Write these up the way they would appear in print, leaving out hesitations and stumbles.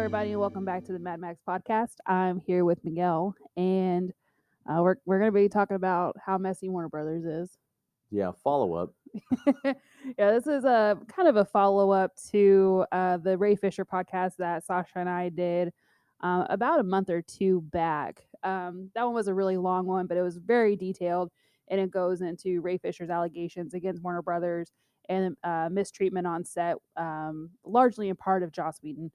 everybody, and welcome back to the Mad Max podcast. I'm here with Miguel, and we're going to be talking about how messy Warner Brothers is. Yeah, follow up. Yeah, this is a kind of a follow up to the Ray Fisher podcast that Sasha and I did about a month or two back. That one was a really long one, but it was very detailed, and it goes into Ray Fisher's allegations against Warner Brothers and mistreatment on set, largely in part of Joss Whedon.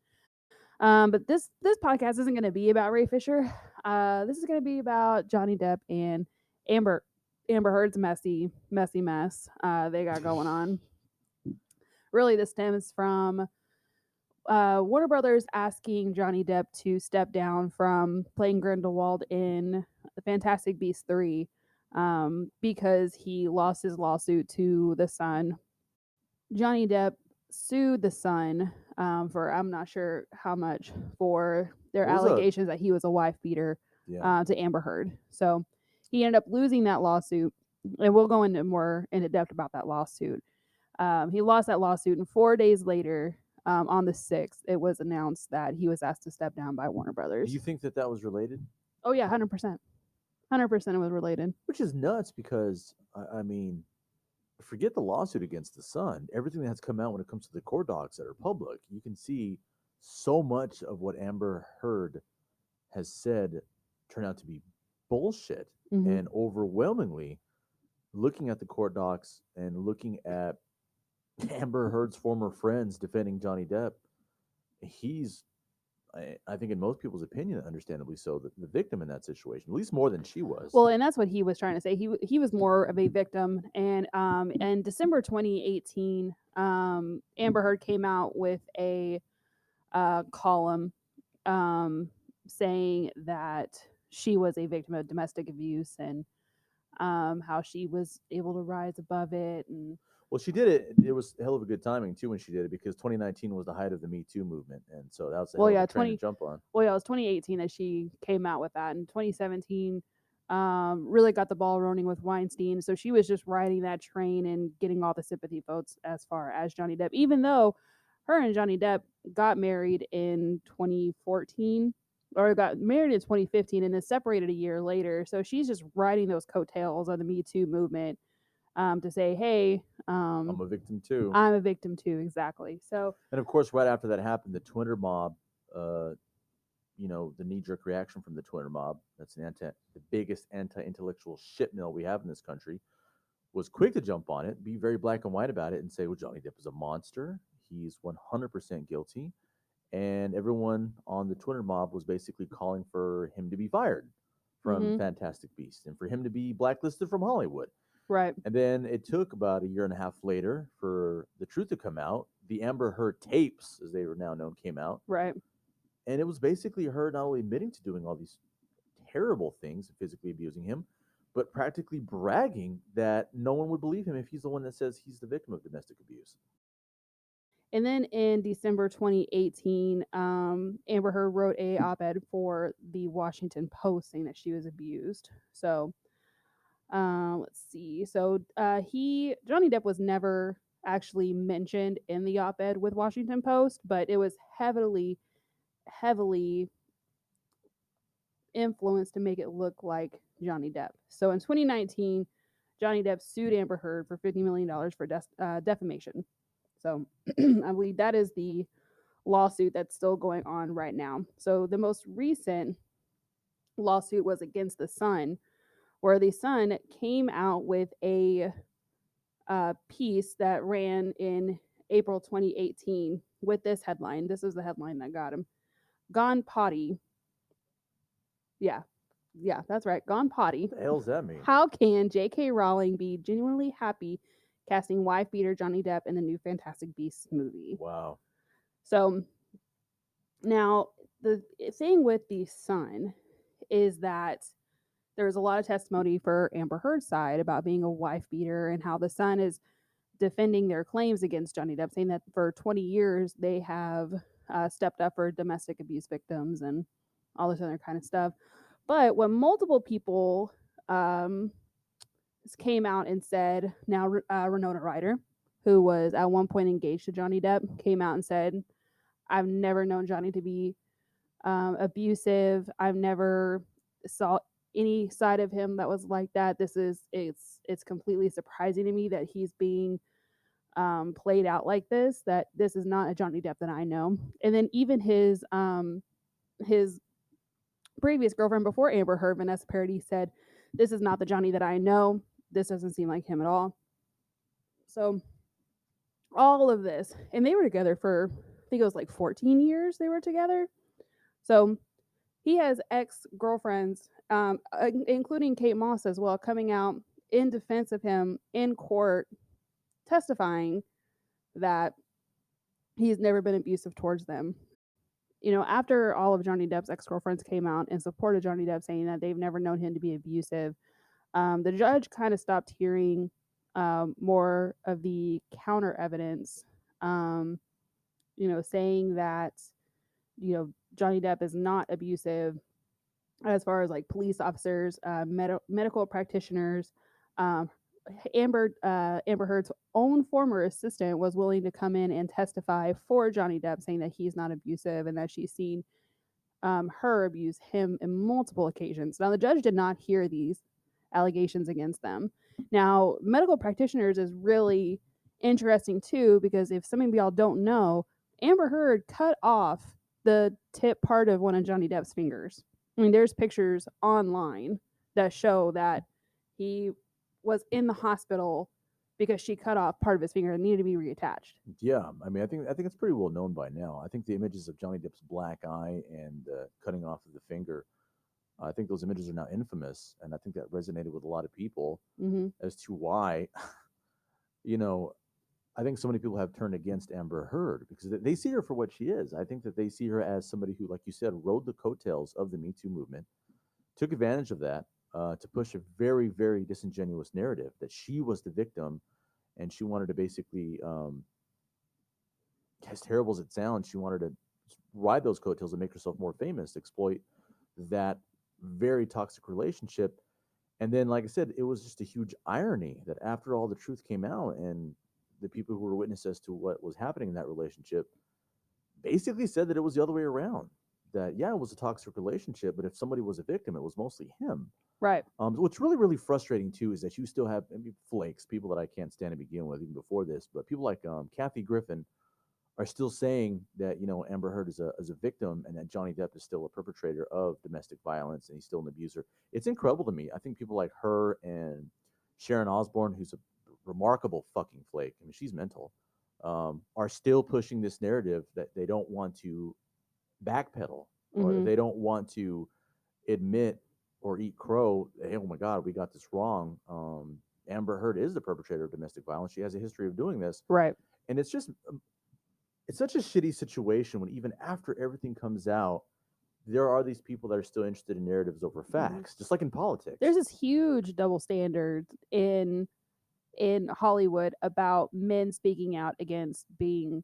But this podcast isn't going to be about Ray Fisher. This is going to be about Johnny Depp and Amber Amber Heard's messy mess they got going on. Really, this stems from Warner Brothers asking Johnny Depp to step down from playing Grindelwald in The Fantastic Beasts 3 because he lost his lawsuit to The Sun. Johnny Depp sued The Sun for I'm not sure how much for their allegations that he was a wife beater to Amber Heard. So he ended up losing that lawsuit, and we'll go into more into depth about that lawsuit. He lost that lawsuit, and 4 days later, on the 6th, it was announced that he was asked to step down by Warner Brothers. Do you think that was related? Oh yeah, 100%. 100% it was related. Which is nuts because, I mean, forget the lawsuit against The Sun. Everything that's come out when it comes to the court docs that are public, you can see so much of what Amber Heard has said turned out to be bullshit. Mm-hmm. And overwhelmingly, looking at the court docs and looking at Amber Heard's former friends defending Johnny Depp, he's, I think in most people's opinion, understandably so, the victim in that situation, at least more than she was. Well, and that's what he was trying to say. He was more of a victim. And in December 2018, Amber Heard came out with a column saying that she was a victim of domestic abuse and how she was able to rise above it. And well, she did it. It was a hell of a good timing too when she did it because 2019 was the height of the Me Too movement, and so that was a hell of a trend to jump on. Well, yeah, it was 2018 that she came out with that, and 2017 really got the ball rolling with Weinstein. So she was just riding that train and getting all the sympathy votes as far as Johnny Depp, even though her and Johnny Depp got married in 2014 or got married in 2015 and then separated a year later. So she's just riding those coattails of the Me Too movement to say, hey, I'm a victim too. I'm a victim too, exactly. So, and of course, right after that happened, the Twitter mob, the knee-jerk reaction from the Twitter mob, that's the biggest anti-intellectual shit mill we have in this country, was quick to jump on it, be very black and white about it, and say, well, Johnny Depp is a monster. He's 100% guilty. And everyone on the Twitter mob was basically calling for him to be fired from Fantastic Beasts and for him to be blacklisted from Hollywood. Right. And then it took about a year and a half later for the truth to come out. The Amber Heard tapes, as they were now known, came out. Right. And it was basically her not only admitting to doing all these terrible things and physically abusing him, but practically bragging that no one would believe him if he's the one that says he's the victim of domestic abuse. And then in December 2018, Amber Heard wrote a op-ed for the Washington Post saying that she was abused. So, let's see. So, Johnny Depp was never actually mentioned in the op-ed with Washington Post, but it was heavily influenced to make it look like Johnny Depp. So in 2019, Johnny Depp sued Amber Heard for $50 million for defamation. So I believe that is the lawsuit that's still going on right now. So the most recent lawsuit was against The Sun, where The Sun came out with a piece that ran in April 2018 with this headline. This is the headline that got him. Gone potty. Yeah, that's right. Gone potty. What the hell does that mean? How can J.K. Rowling be genuinely happy casting wife beater Johnny Depp in the new Fantastic Beasts movie? Wow. So now the thing with The Sun is that there's a lot of testimony for Amber Heard's side about being a wife beater and how The Sun is defending their claims against Johnny Depp, saying that for 20 years they have stepped up for domestic abuse victims and all this other kind of stuff. But when multiple people came out and said, now Winona Ryder, who was at one point engaged to Johnny Depp, came out and said, I've never known Johnny to be abusive. I've never saw any side of him that was like that. It's completely surprising to me that he's being played out like this. That this is not a Johnny Depp that I know. And then even his previous girlfriend before Amber Heard, Vanessa Paradis, said, "This is not the Johnny that I know. This doesn't seem like him at all." So all of this, and they were together for I think it was like 14 years. They were together. So he has ex girlfriends, including Kate Moss as well, coming out in defense of him in court, testifying that he's never been abusive towards them. After all of Johnny Depp's ex girlfriends came out and supported Johnny Depp, saying that they've never known him to be abusive, the judge kind of stopped hearing more of the counter evidence, saying that, Johnny Depp is not abusive as far as like police officers, medical practitioners. Um, Amber Heard's own former assistant was willing to come in and testify for Johnny Depp, saying that he's not abusive and that she's seen her abuse him in multiple occasions. Now, the judge did not hear these allegations against them. Now, medical practitioners is really interesting too, because if some of y'all don't know, Amber Heard cut off the tip part of one of Johnny Depp's fingers. I mean, there's pictures online that show that he was in the hospital because she cut off part of his finger and needed to be reattached. Yeah, I mean, I think it's pretty well known by now. I think the images of Johnny Depp's black eye and cutting off of the finger, I think those images are now infamous, and I think that resonated with a lot of people Mm-hmm. as to why, you know, I think so many people have turned against Amber Heard because they see her for what she is. I think that they see her as somebody who, like you said, rode the coattails of the Me Too movement, took advantage of that to push a very, very disingenuous narrative that she was the victim, and she wanted to basically, as terrible as it sounds, she wanted to ride those coattails and make herself more famous, exploit that very toxic relationship. And then, like I said, it was just a huge irony that after all the truth came out and the people who were witnesses to what was happening in that relationship basically said that it was the other way around. That, yeah, it was a toxic relationship, but if somebody was a victim, it was mostly him. Right. What's really, really frustrating too is that you still have, I mean, flakes, people that I can't stand to begin with, even before this, but people like Kathy Griffin are still saying that Amber Heard is a victim and that Johnny Depp is still a perpetrator of domestic violence and he's still an abuser. It's incredible to me. I think people like her and Sharon Osbourne, who's a remarkable fucking flake, I mean, she's mental, are still pushing this narrative that they don't want to backpedal or Mm-hmm. they don't want to admit or eat crow. Hey, oh my God, we got this wrong. Amber Heard is the perpetrator of domestic violence. She has a history of doing this, Right. and it's such a shitty situation when even after everything comes out, there are these people that are still interested in narratives over facts, just like in politics. There's this huge double standard in Hollywood about men speaking out against being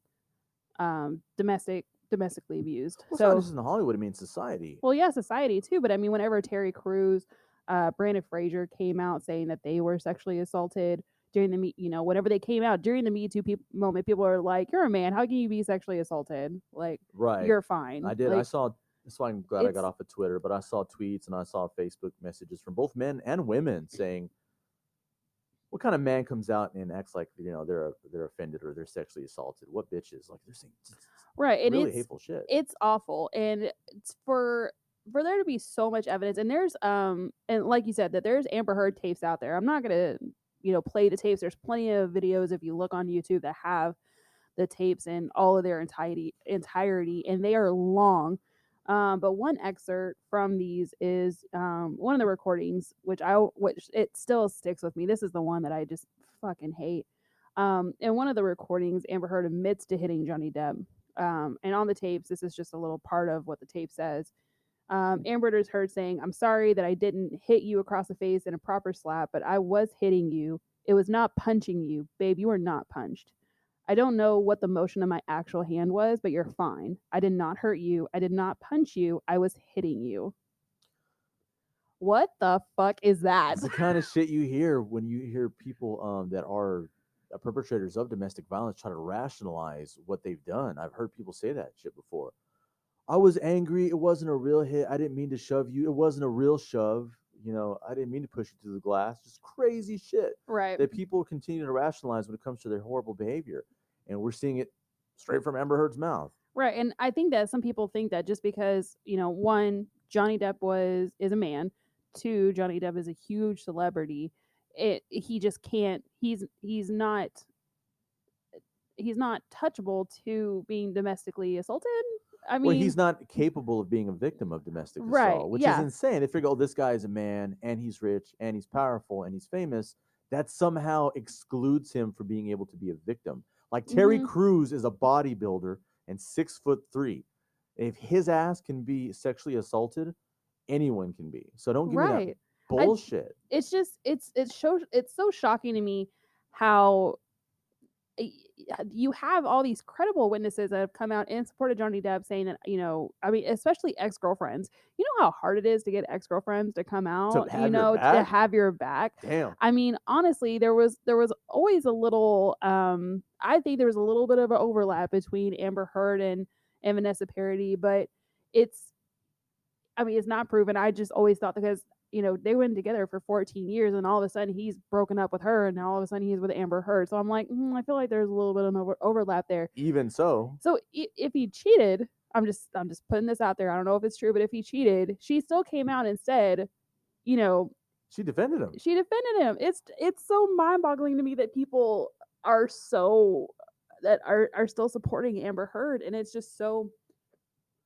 domestically abused. Well, it's not just in Hollywood; I mean society. Well, yeah, society too. But I mean, whenever Terry Crews, Brandon Fraser came out saying that they were sexually assaulted during the whenever they came out during the Me Too moment, people are like, "You're a man. How can you be sexually assaulted? Like, right? You're fine." I did. Like, I saw. That's why I'm glad I got off of Twitter. But I saw tweets and I saw Facebook messages from both men and women saying, "What kind of man comes out and acts like they're offended or they're sexually assaulted? What bitches? Like they're saying right? And really hateful shit. It's awful, and it's for there to be so much evidence, and there's and like you said, that there's Amber Heard tapes out there. I'm not gonna play the tapes. There's plenty of videos if you look on YouTube that have the tapes in all of their entirety, and they are long. But one excerpt from these is one of the recordings, which it still sticks with me. This is the one that I just fucking hate. In one of the recordings, Amber Heard admits to hitting Johnny Depp. And on the tapes, this is just a little part of what the tape says. Amber is heard saying, "I'm sorry that I didn't hit you across the face in a proper slap, but I was hitting you. It was not punching you. Babe, you were not punched. I don't know what the motion of my actual hand was, but you're fine. I did not hurt you. I did not punch you. I was hitting you." What the fuck is that? It's the kind of shit you hear when you hear people that are perpetrators of domestic violence try to rationalize what they've done. I've heard people say that shit before. I was angry. It wasn't a real hit. I didn't mean to shove you. It wasn't a real shove. I didn't mean to push you through the glass. Just crazy shit Right. that people continue to rationalize when it comes to their horrible behavior. And we're seeing it straight from Amber Heard's mouth. Right. And I think that some people think that just because, one, Johnny Depp is a man, two, Johnny Depp is a huge celebrity, he just can't he's not touchable to being domestically assaulted. I Well, mean, he's not capable of being a victim of domestic right. assault, which is Yeah. insane. They figure, oh, this guy is a man and he's rich and he's powerful and he's famous. That somehow excludes him from being able to be a victim. Like Terry Mhm. Crews is a bodybuilder and 6'3". If his ass can be sexually assaulted, anyone can be. So don't give me that Right. I bullshit. it's just it's so shocking to me how you have all these credible witnesses that have come out and supported Johnny Depp saying that, I mean, especially ex-girlfriends. You know how hard it is to get ex-girlfriends to come To out, have your to back, have your back. damn. I mean, honestly, there was always a little I think there was a little bit of an overlap between Amber Heard and Vanessa Paradis, but it's I mean, it's not proven. I just always thought because they went together for 14 years, and all of a sudden he's broken up with her, and now all of a sudden he's with Amber Heard. So I'm like, I feel like there's a little bit of an overlap there. Even so, So if he cheated, I'm just putting this out there. I don't know if it's true, but if he cheated, she still came out and said, you know, she defended him. she defended him. It's so mind boggling to me that people are so that are still supporting Amber Heard, and it's just so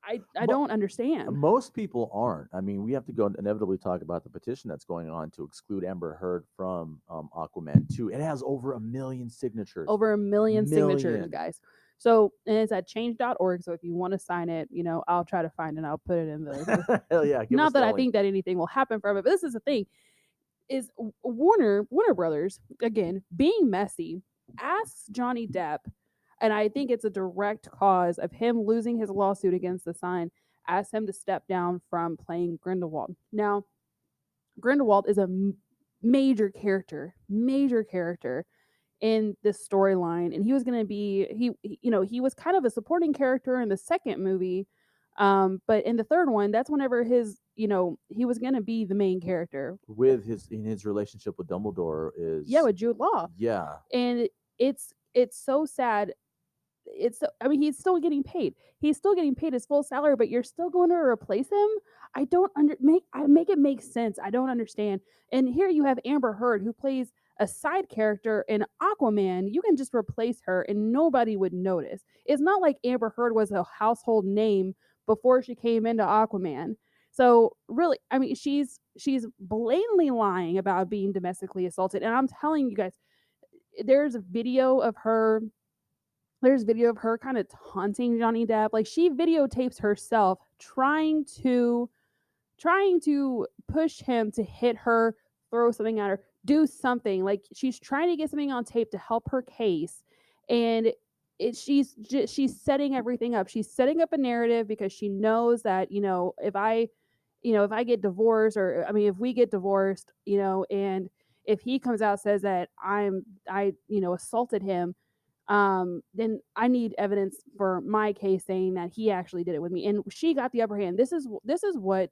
I don't understand. Most people aren't. I mean, we have to go inevitably talk about the petition that's going on to exclude Amber Heard from Aquaman 2. It has over 1 million signatures. Over 1 million signatures, Million. guys. So, and it's at change.org. So if you want to sign it, I'll try to find it. I'll put it in the. Hell yeah! Give us Not the that I link. think that anything will happen from it, but this is the thing: is Warner Brothers again being messy asks Johnny Depp, and I think it's a direct cause of him losing his lawsuit against the sign. Asks him to step down from playing Grindelwald. Now, Grindelwald is a major character in this storyline, and he was going to be he was kind of a supporting character in the second movie, but in the third one, that's whenever he was going to be the main character With his relationship with Dumbledore is with Jude Law. Yeah. And it's so sad. I mean, he's still getting paid. He's still getting paid his full salary, but you're still going to replace him. I don't make it make sense. I don't understand. And here you have Amber Heard, who plays a side character in Aquaman. You can just replace her and nobody would notice. It's not like Amber Heard was a household name before she came into Aquaman. So really, I mean, she's blatantly lying about being domestically assaulted. And I'm telling you guys, there's video of her kind of taunting Johnny Depp. Like, she videotapes herself trying to push him to hit her, throw something at her, do something. Like, she's trying to get something on tape to help her case, and she's setting everything up. She's setting up a narrative because she knows that if I get divorced, or I mean if we get divorced, and if he comes out and says that I assaulted him, then I need evidence for my case saying that he actually did it with me. And she got the upper hand. This is what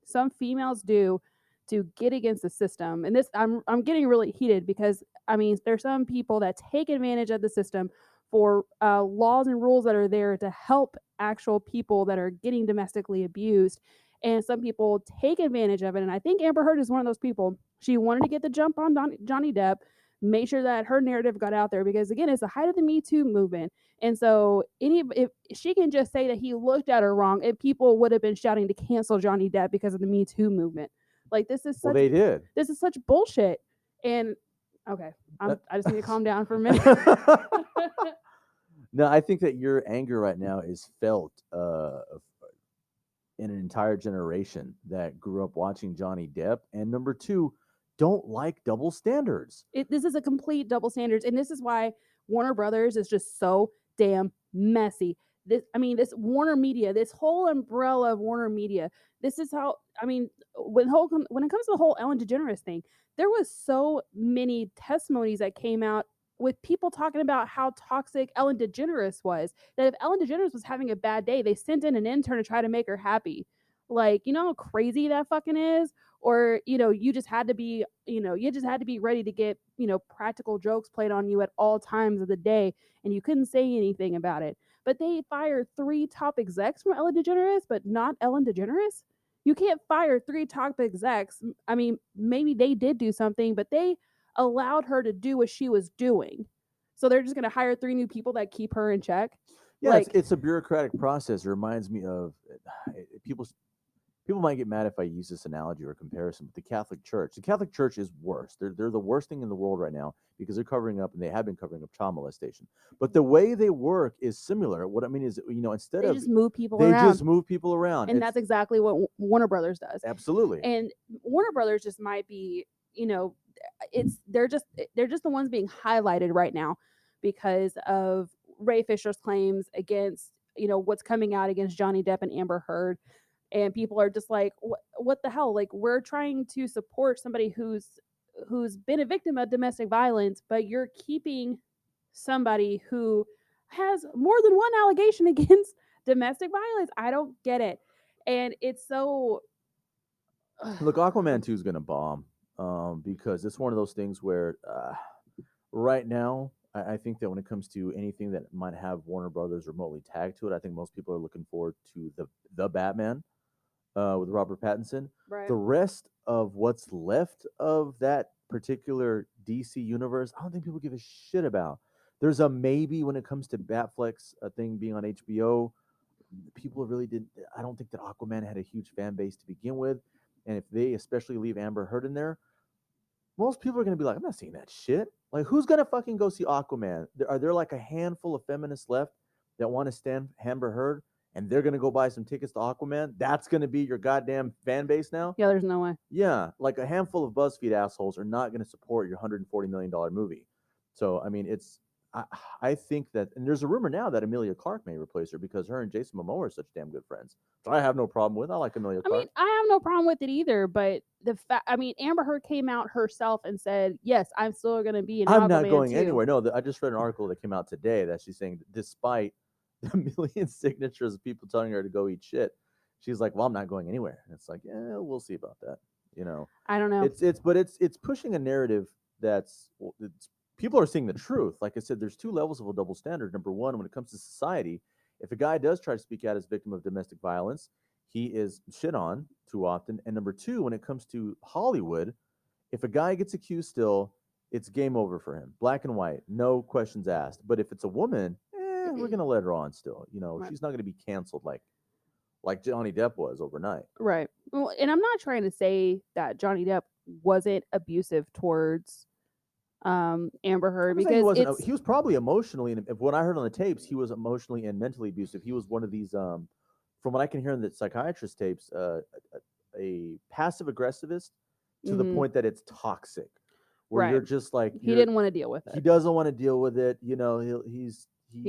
some females do to get against the system. And this, I'm getting really heated because I mean there's some people that take advantage of the system for laws and rules that are there to help actual people that are getting domestically abused. And some people take advantage of it. And I think Amber Heard is one of those people. She wanted to get the jump on Johnny Depp, make sure that her narrative got out there because again, it's the height of the Me Too movement. And so if she can just say that he looked at her wrong, and people would have been shouting to cancel Johnny Depp because of the Me Too movement. Like, this is Well, they did. This is such bullshit. And okay, I just need to calm down for a minute. No, I think that your anger right now is felt in an entire generation that grew up watching Johnny Depp, and number two, don't like double standards. This is a complete double standards, and this is why Warner Brothers is just so damn messy. This Warner Media, this whole umbrella of Warner Media. This is how when it comes to the whole Ellen DeGeneres thing, there was so many testimonies that came out with people talking about how toxic Ellen DeGeneres was. That if Ellen DeGeneres was having a bad day, they sent in an intern to try to make her happy. Like, you know how crazy that fucking is? Or, you just had to be, you just had to be ready to get, practical jokes played on you at all times of the day, and you couldn't say anything about it. But they fired 3 top execs from Ellen DeGeneres, but not Ellen DeGeneres. You can't fire 3 top execs. I mean, maybe they did do something, but they allowed her to do what she was doing. So they're just going to hire 3 new people that keep her in check. Yeah, it's a bureaucratic process. It reminds me of people. People might get mad if I use this analogy or comparison, but the Catholic Church. The Catholic Church is worse. They're the worst thing in the world right now because they're covering up, and they have been covering up, child molestation. But the way they work is similar. What I mean is, instead they of just move people they around. just move people around, And that's exactly what Warner Brothers does. Absolutely. And Warner Brothers just might be, they're just the ones being highlighted right now because of Ray Fisher's claims against, what's coming out against Johnny Depp and Amber Heard. And people are just like, what the hell? Like, we're trying to support somebody who's been a victim of domestic violence, but you're keeping somebody who has more than one allegation against domestic violence. I don't get it. And it's so... Look, Aquaman 2 is going to bomb because it's one of those things where right now, I think that when it comes to anything that might have Warner Brothers remotely tagged to it, I think most people are looking forward to the Batman with Robert Pattinson. Right. The rest of what's left of that particular DC universe, I don't think people give a shit about. There's a maybe when it comes to Batflex, a thing being on HBO. People really didn't. I don't think that Aquaman had a huge fan base to begin with, and if they especially leave Amber Heard in there, most people are going to be like, I'm not seeing that shit. Like, who's going to fucking go see Aquaman? Are there like a handful of feminists left that want to stand Amber Heard, and they're going to go buy some tickets to Aquaman? That's going to be your goddamn fan base now? Yeah, there's no way. Yeah, like a handful of BuzzFeed assholes are not going to support your $140 million movie. So, I mean, I think that, and there's a rumor now that Emilia Clarke may replace her because her and Jason Momoa are such damn good friends. So I have no problem with. I like Emilia Clarke. I mean, I have no problem with it either, but Amber Heard came out herself and said, "Yes, I'm still going to be in Aquaman 2." I'm not going anywhere. No, I just read an article that came out today that she's saying, despite the million signatures of people telling her to go eat shit, she's like, "Well, I'm not going anywhere." And it's like, yeah, we'll see about that. I don't know. It's pushing a narrative that's people are seeing the truth. Like I said, there's 2 levels of a double standard. Number one, when it comes to society, if a guy does try to speak out as victim of domestic violence, he is shit on too often. And number 2, when it comes to Hollywood, if a guy gets accused still, it's game over for him. Black and white, no questions asked. But if it's a woman, we're going to let her on still. Right. She's not going to be canceled like Johnny Depp was overnight. Right. Well, and I'm not trying to say that Johnny Depp wasn't abusive towards Amber Heard because he was probably emotionally, and what I heard on the tapes, he was emotionally and mentally abusive. He was one of these, from what I can hear in the psychiatrist tapes, a passive aggressivist to the point that it's toxic, where Right. you're just like he didn't want to deal with it. He doesn't want to deal with it. He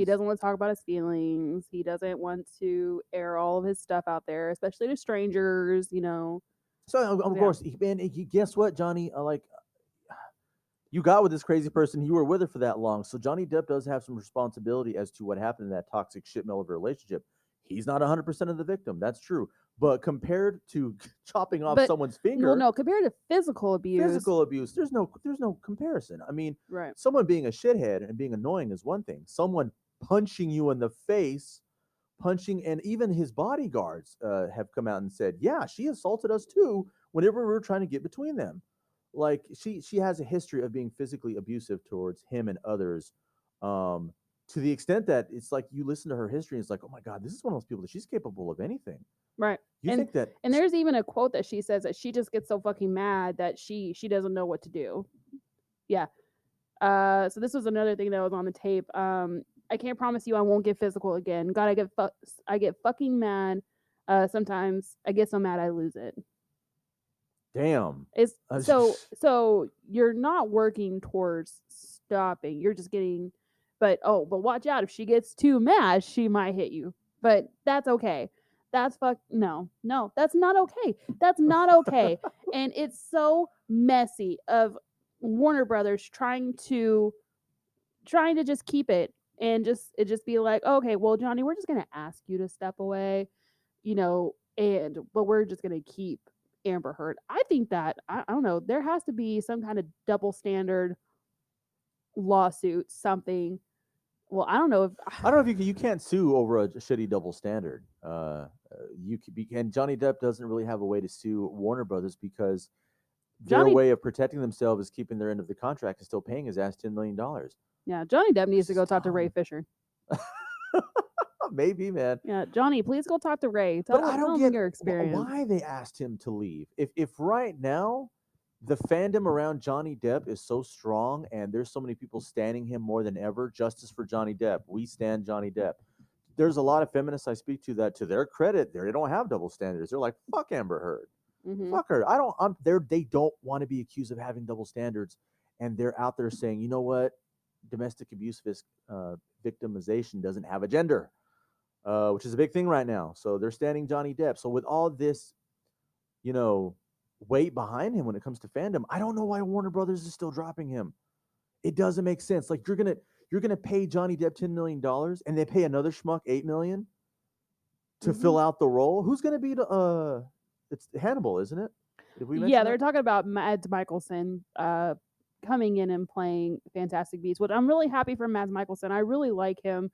doesn't want to talk about his feelings. He doesn't want to air all of his stuff out there, especially to strangers. So of course, guess what, Johnny? You got with this crazy person, you were with her for that long. So Johnny Depp does have some responsibility as to what happened in that toxic shit mill of a relationship. He's not 100% of the victim. That's true. But compared to chopping off someone's finger, well, no, compared to physical abuse, there's no comparison. I mean, right. Someone being a shithead and being annoying is one thing. Someone punching you in the face, and even his bodyguards have come out and said, yeah, she assaulted us too whenever we were trying to get between them. Like she has a history of being physically abusive towards him and others, to the extent that it's like you listen to her history and it's like, oh my God, this is one of those people that she's capable of anything. Right. Think that? And there's even a quote that she says that she just gets so fucking mad that she doesn't know what to do. Yeah. So this was another thing that was on the tape. I can't promise you I won't get physical again. God, I get fucking mad. Sometimes I get so mad I lose it. Damn. It's so you're not working towards stopping. You're just getting, but watch out. If she gets too mad, she might hit you. But that's okay. That's no, that's not okay. That's not okay. And it's so messy of Warner Brothers trying to trying to just keep it and just be like, okay, well, Johnny, we're just gonna ask you to step away, and but we're just gonna keep Amber Heard. I think that I don't know. There has to be some kind of double standard lawsuit, something. Well, I don't know if I don't know if you can't sue over a shitty double standard. You could be, and Johnny Depp doesn't really have a way to sue Warner Brothers because their Johnny. way of protecting themselves is keeping their end of the contract and still paying his ass $10 million, Yeah, Johnny Depp which needs to is go talk to Ray dumb. Fisher. Maybe, man. Yeah, Johnny, please go talk to Ray. But I don't Tell him get your experience. why they asked him to leave. If right now the fandom around Johnny Depp is so strong and there's so many people standing him more than ever, justice for Johnny Depp. We stand Johnny Depp. There's a lot of feminists I speak to that, to their credit, they don't have double standards. They're like, fuck Amber Heard. Mm-hmm. Fuck her. I don't. I'm there. They don't want to be accused of having double standards, and they're out there saying, you know what, domestic abuse victimization doesn't have a gender, which is a big thing right now. So they're standing Johnny Depp. So with all this, you know, weight behind him when it comes to fandom, I don't know why Warner Brothers is still dropping him. It doesn't make sense. Like you're gonna pay Johnny Depp $10 million, and they pay another schmuck $8 million to Mm-hmm. fill out the role. Who's gonna be the It's Hannibal, isn't it? Did we Yeah, mention they're that? talking about Mads Mikkelsen coming in and playing Fantastic Beasts, which I'm really happy for Mads Mikkelsen. I really like him.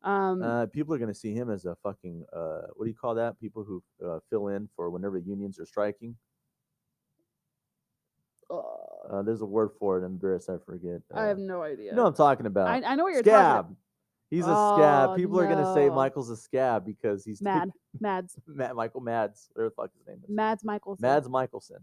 People are going to see him as a fucking what do you call that? People who fill in for whenever unions are striking. There's a word for it. I'm embarrassed, I forget. I have no You idea. know what I'm talking about? I know what you're talking about. Scab. He's a scab. Oh People are going to say no, Michael's a scab because he's taking Mads Michael Mads. Whatever the fuck his name is. Mads Mikkelsen. Mads Mikkelsen.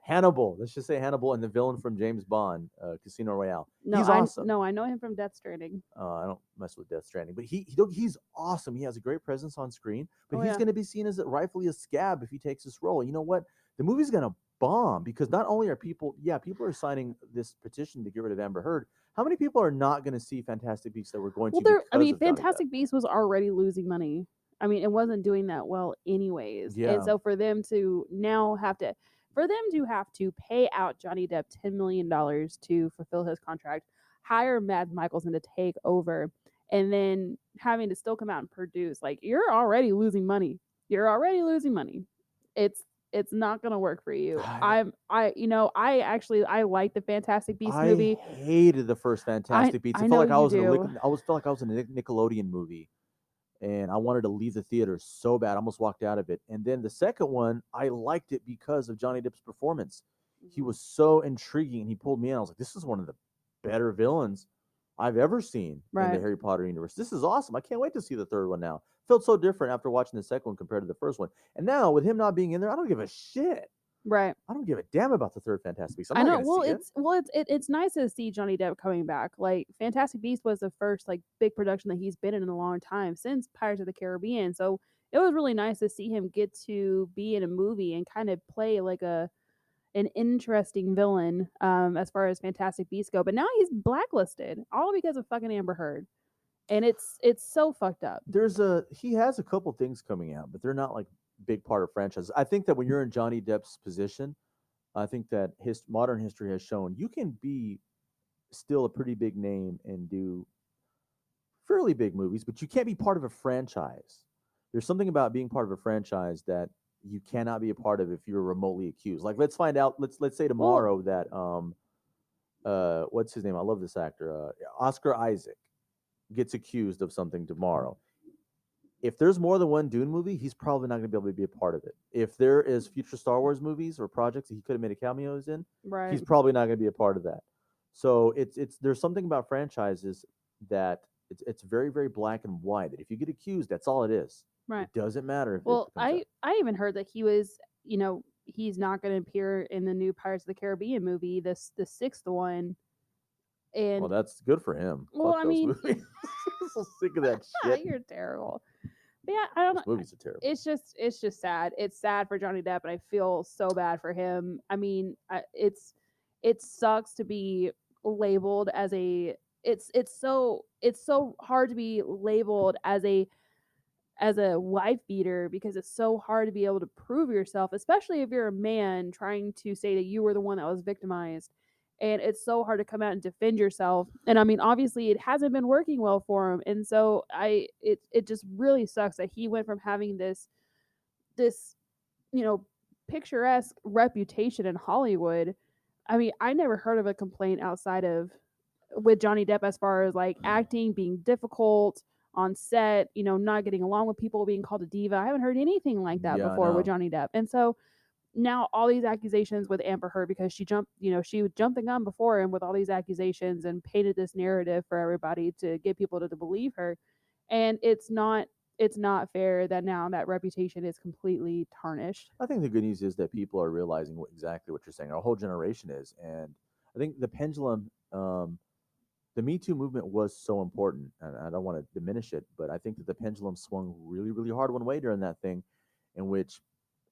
Hannibal. Let's just say Hannibal and the villain from James Bond, Casino Royale. No, He's awesome. No, I know him from Death Stranding. I don't mess with Death Stranding, but he's awesome. He has a great presence on screen, but he's going to be seen as rightfully a scab if he takes this role. You know what? The movie's going to bomb because not only are people are signing this petition to get rid of Amber Heard. How many people are not going to see Fantastic Beasts that we're going to? Because I mean, Fantastic Beasts was already losing money. I mean, it wasn't doing that well anyways. Yeah. And so for them to now have to pay out Johnny Depp $10 million to fulfill his contract, hire Mads Mikkelsen to take over, and then having to still come out and produce, like, you're already losing money. It's not gonna work for you. I like the Fantastic Beasts movie. I hated the first Fantastic Beasts. I felt like I was in a Nickelodeon movie, and I wanted to leave the theater so bad. I almost walked out of it. And then the second one, I liked it because of Johnny Depp's performance. He was so intriguing, and he pulled me in. I was like, this is one of the better villains I've ever seen in the Harry Potter universe. This is awesome. I can't wait to see the third one now. Felt so different after watching the second one compared to the first one. And now with him not being in there, I don't give a shit. Right. I don't give a damn about the third Fantastic Beasts. I know. Well, it's nice to see Johnny Depp coming back. Like, Fantastic Beasts was the first like big production that he's been in a long time since Pirates of the Caribbean. So it was really nice to see him get to be in a movie and kind of play like an interesting villain as far as Fantastic Beasts go. But now he's blacklisted all because of fucking Amber Heard. And it's so fucked up. He has a couple things coming out, but they're not like big part of franchises. I think that when you're in Johnny Depp's position, I think that modern history has shown you can be still a pretty big name and do fairly big movies, but you can't be part of a franchise. There's something about being part of a franchise that you cannot be a part of if you're remotely accused. Like, let's find out. Let's say tomorrow that what's his name? I love this actor, Oscar Isaac, gets accused of something tomorrow. If there's more than one Dune movie, he's probably not going to be able to be a part of it. If there is future Star Wars movies or projects that he could have made a cameos in, he's probably not going to be a part of that. So there's something about franchises that it's very, very black and white. That if you get accused, that's all it is. Right. It doesn't matter. I even heard that he was, he's not going to appear in the new Pirates of the Caribbean movie, the sixth one. And well, that's good for him. Well, Fuck those movies. I'm so sick of that shit. You're terrible. But yeah, I don't know. Movies are terrible. It's just sad. It's sad for Johnny Depp, and I feel so bad for him. I mean, it sucks to be labeled as a. It's so hard to be labeled as a wife beater because it's so hard to be able to prove yourself, especially if you're a man trying to say that you were the one that was victimized. and it's so hard to come out and defend yourself. And I mean, obviously, it hasn't been working well for him, and so it just really sucks that he went from having this you know picturesque reputation in Hollywood. I mean, I never heard of a complaint outside of with Johnny Depp as far as like acting being difficult on set, not getting along with people, being called a diva. I haven't heard anything like that Yeah, I before with know. Johnny Depp. And so now all these accusations with Amber Heard because she jumped the gun before him with all these accusations and painted this narrative for everybody to get people to believe her. And it's not fair that now that reputation is completely tarnished. I think the good news is that people are realizing exactly what you're saying. Our whole generation is, and I think the pendulum, the Me Too movement was so important, and I don't want to diminish it, but I think that the pendulum swung really, really hard one way during that thing, in which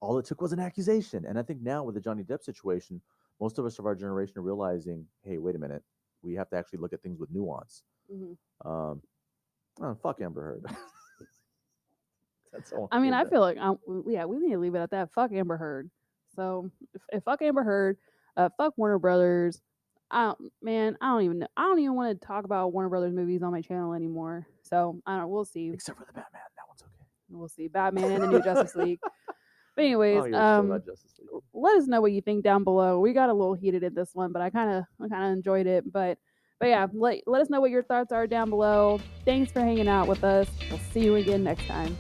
all it took was an accusation. And I think now with the Johnny Depp situation, most of us of our generation are realizing, hey, wait a minute, we have to actually look at things with nuance. Mhm. Um, oh, fuck Amber Heard. That's all I I'm mean, gonna I say. feel like yeah, we need to leave it at that. Fuck Amber Heard. So if fuck Amber Heard, fuck Warner Brothers. Man, I don't even want to talk about Warner Brothers movies on my channel anymore. So I don't. We'll see. Except for the Batman, that one's We'll see. Batman and the new Justice League. But okay. anyways, I'll hear shit about Justice League. let us know what you think down below. We got a little heated in this one, but I kind of enjoyed it. But yeah, let us know what your thoughts are down below. Thanks for hanging out with us. We'll see you again next time.